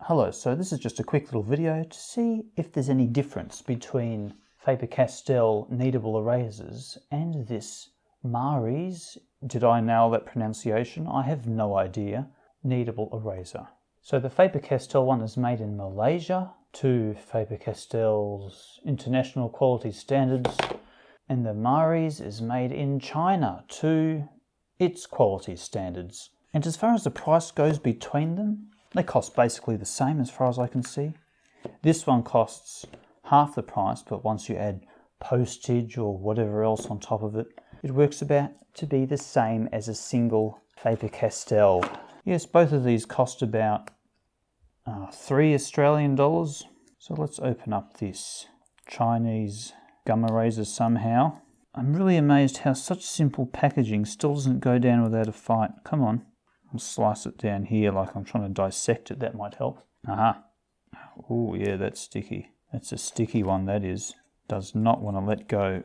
Hello, so this is just a quick little video to see if there's any difference between Faber-Castell kneadable erasers and this Mari's, did I nail that pronunciation? I have no idea, kneadable eraser. So the Faber-Castell one is made in Malaysia to Faber-Castell's international quality standards, and the Mari's is made in China to its quality standards. And as far as the price goes between them, they cost basically the same as far as I can see. This one costs half the price, but once you add postage or whatever else on top of it, it works about to be the same as a single Faber-Castell. Yes, both of these cost about $3 Australian. So let's open up this Chinese gum eraser somehow. I'm really amazed how such simple packaging still doesn't go down without a fight. Come on. I'll slice it down here like I'm trying to dissect it. That might help. Aha. Oh yeah, that's sticky. That's a sticky one, that is. Does not want to let go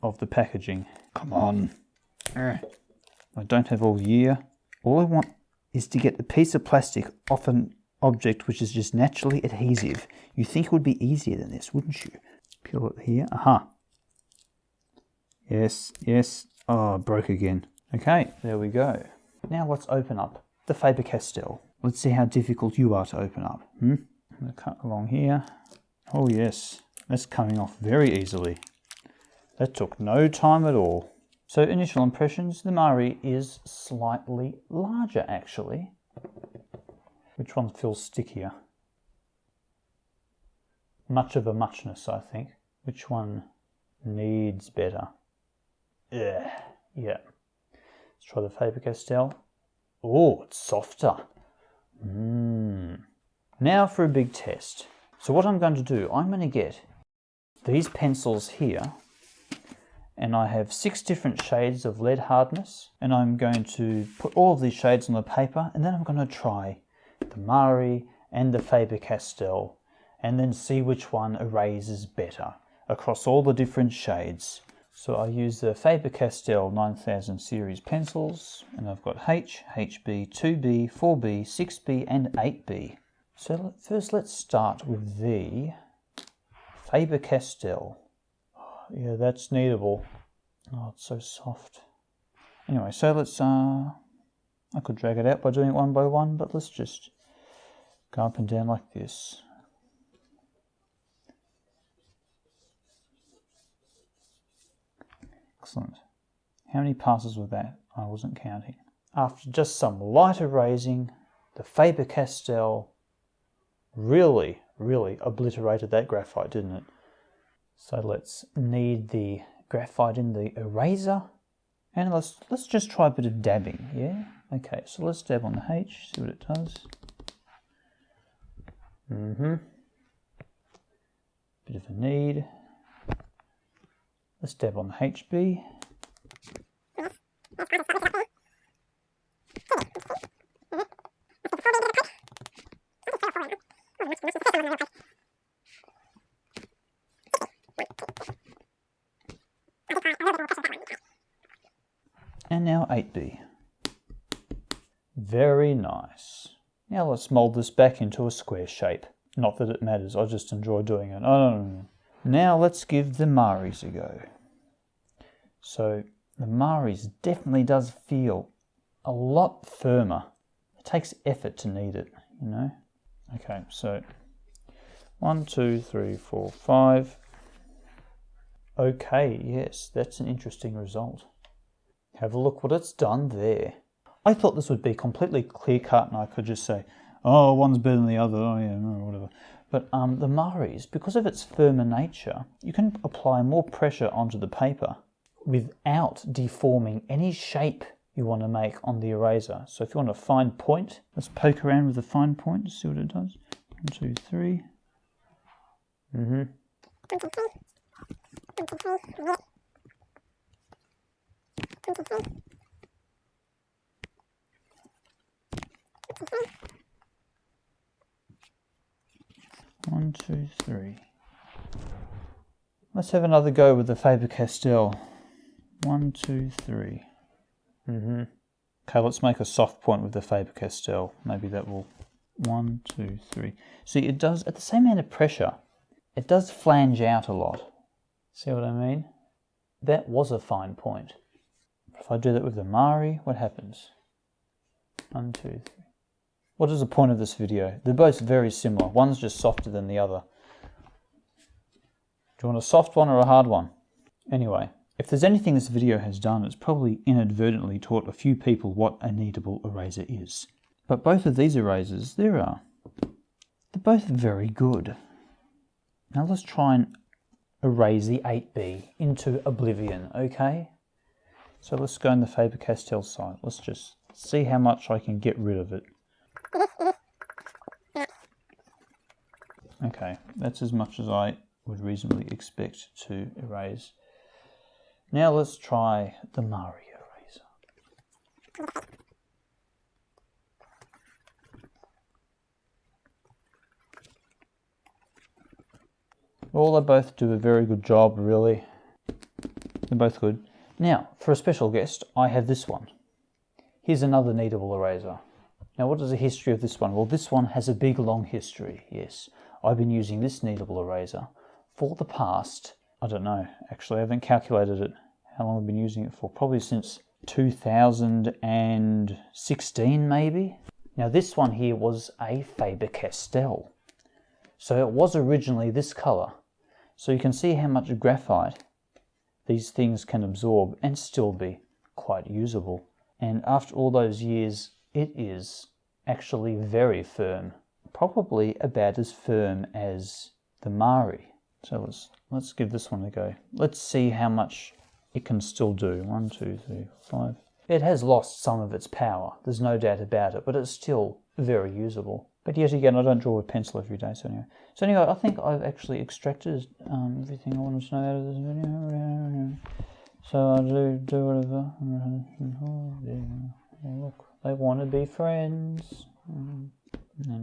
of the packaging. Come on. I don't have all year. All I want is to get a piece of plastic off an object which is just naturally adhesive. You think it would be easier than this, wouldn't you? Peel it here. Aha. Yes, yes. Oh, broke again. Okay, there we go. Now let's open up the Faber-Castell. Let's see how difficult you are to open up. I'm going to cut along here. Oh yes, that's coming off very easily. That took no time at all. So initial impressions, the Mari is slightly larger actually. Which one feels stickier? Much of a muchness, I think. Which one needs better? Yeah. Let's try the Faber-Castell. Oh, it's softer. Now for a big test. So what I'm going to do, I'm going to get these pencils here, and I have 6 different shades of lead hardness, and I'm going to put all of these shades on the paper, and then I'm going to try the Mari and the Faber-Castell, and then see which one erases better across all the different shades. So I use the Faber-Castell 9000 series pencils, and I've got H, HB, 2B, 4B, 6B and 8B. So first let's start with the Faber-Castell. Oh, yeah, that's kneadable. Oh, it's so soft. Anyway, so let's, I could drag it out by doing it one by one, but let's just go up and down like this. Excellent. How many passes was that? I wasn't counting. After just some light erasing, the Faber-Castell really obliterated that graphite, didn't it? So let's knead the graphite in the eraser, and let's just try a bit of dabbing, yeah? Okay, so let's dab on the H, see what it does. Bit of a knead. Let's dab on the HB. And now 8B. Very nice. Now let's mold this back into a square shape. Not that it matters, I just enjoy doing it. No. Now let's give the Mari's a go. So the Mari's definitely does feel a lot firmer. It takes effort to knead it, you know. Okay, so 1, 2, 3, 4, 5. Okay, yes, that's an interesting result. Have a look what it's done there. I thought this would be completely clear cut and I could just say, oh, one's better than the other, oh yeah, whatever. But the Mari's, because of its firmer nature, you can apply more pressure onto the paper without deforming any shape you want to make on the eraser. So if you want a fine point, let's poke around with a fine point to see what it does. 1, 2, 3. One, 2, 3. Let's have another go with the Faber-Castell. 1, 2, 3. Okay, let's make a soft point with the Faber-Castell. Maybe that will 1, 2, 3. See, it does, at the same amount of pressure, it does flange out a lot. See what I mean? That was a fine point. If I do that with the Mari, what happens? 1, 2, 3. What is the point of this video? They're both very similar. One's just softer than the other. Do you want a soft one or a hard one? Anyway, if there's anything this video has done, it's probably inadvertently taught a few people what a kneadable eraser is. But both of these erasers, they're both very good. Now let's try and erase the 8B into oblivion, okay? So let's go on the Faber-Castell side. Let's just see how much I can get rid of it. Okay, that's as much as I would reasonably expect to erase. Now let's try the Mari eraser. Well, they both do a very good job, really. They're both good. Now, for a special guest, I have this one. Here's another kneadable eraser. Now, what is the history of this one? Well, this one has a big, long history, yes. I've been using this kneadable eraser for the past, I don't know, actually I haven't calculated it, how long I've been using it for, probably since 2016 maybe. Now this one here was a Faber-Castell, so it was originally this colour, so you can see how much graphite these things can absorb and still be quite usable. And after all those years, it is actually very firm, probably about as firm as the Mari. So let's give this one a go. Let's see how much it can still do. 1, 2, 3, 5. It has lost some of its power, there's no doubt about it, but it's still very usable. But yet again, I don't draw with a pencil every day, so anyway. I think I've actually extracted everything I wanted to know out of this video. So I do whatever. Oh, look, they want to be friends. And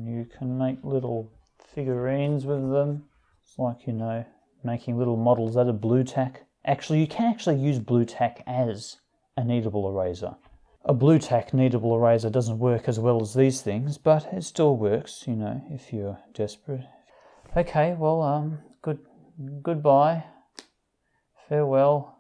you can make little figurines with them. It's like, you know, making little models out of blue tack. Actually, you can actually use blue tack as a kneadable eraser. A blue tack kneadable eraser doesn't work as well as these things, but it still works, you know, if you're desperate. Okay, well, goodbye, farewell.